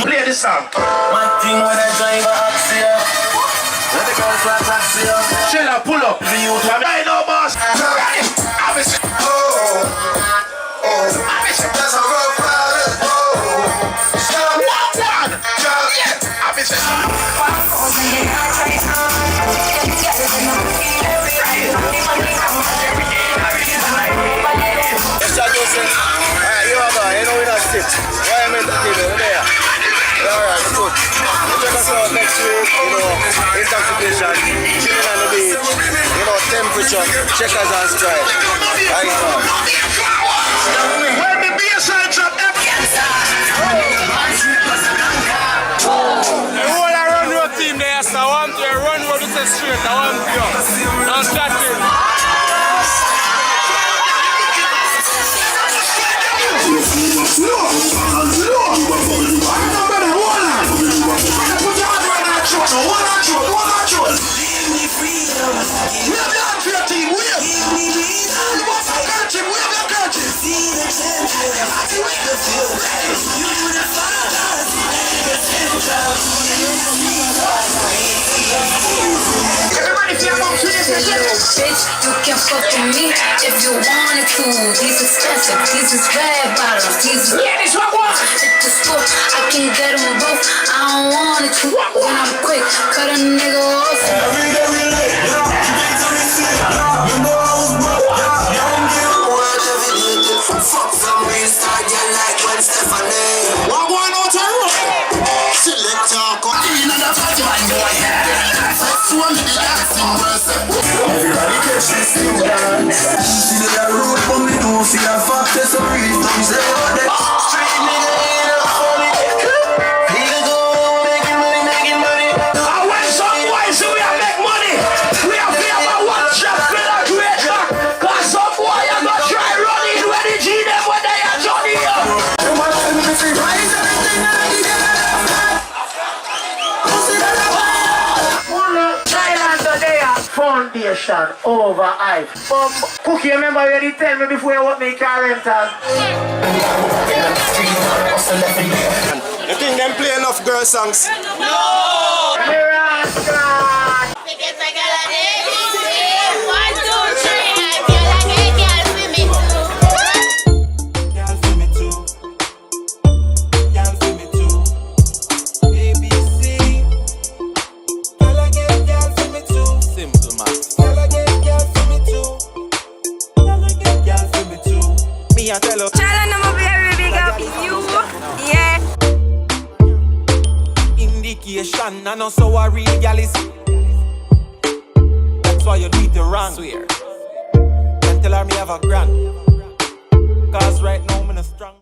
Play this song. My thing when I drive a Axia. Let the girls fly taxi up. Chilla, pull up. The youth have I know, boss. that's a rough ride. Next week, intoxication, chilling on the beach, temperature, checkers and strike. When the baseline drop, the whole run road team there, so I want to run road with the straight, I want to go. Now start it. Bitch, you can fuck with me if you wanted to. These expensive, these is red bottles, these is hit the store, I can get them both. I don't want it to. When I'm quick, cut a nigga off. Fuck some real star, girl like Gwen Stefani. What going on to road? Select your cocaine and a party man boy. That's one of the dancing person. Everybody catch this thing dance. See the road, but me don't feel a fuck. There's some real things there. Straight nigga ain't a funny. Feel good, making money. I went some boys, so we have make money. We have to have a one shot for the great track. Cause some boy are gonna try running when they G them when they are Johnny. Foundation over ice. Cookie, remember you did tell me before you want me car rental? You think them play enough girl songs? Indication, I know so a real gal is. That's why you do it wrong. Swear. And tell her me have a grand. Cause right now I'm in a strong.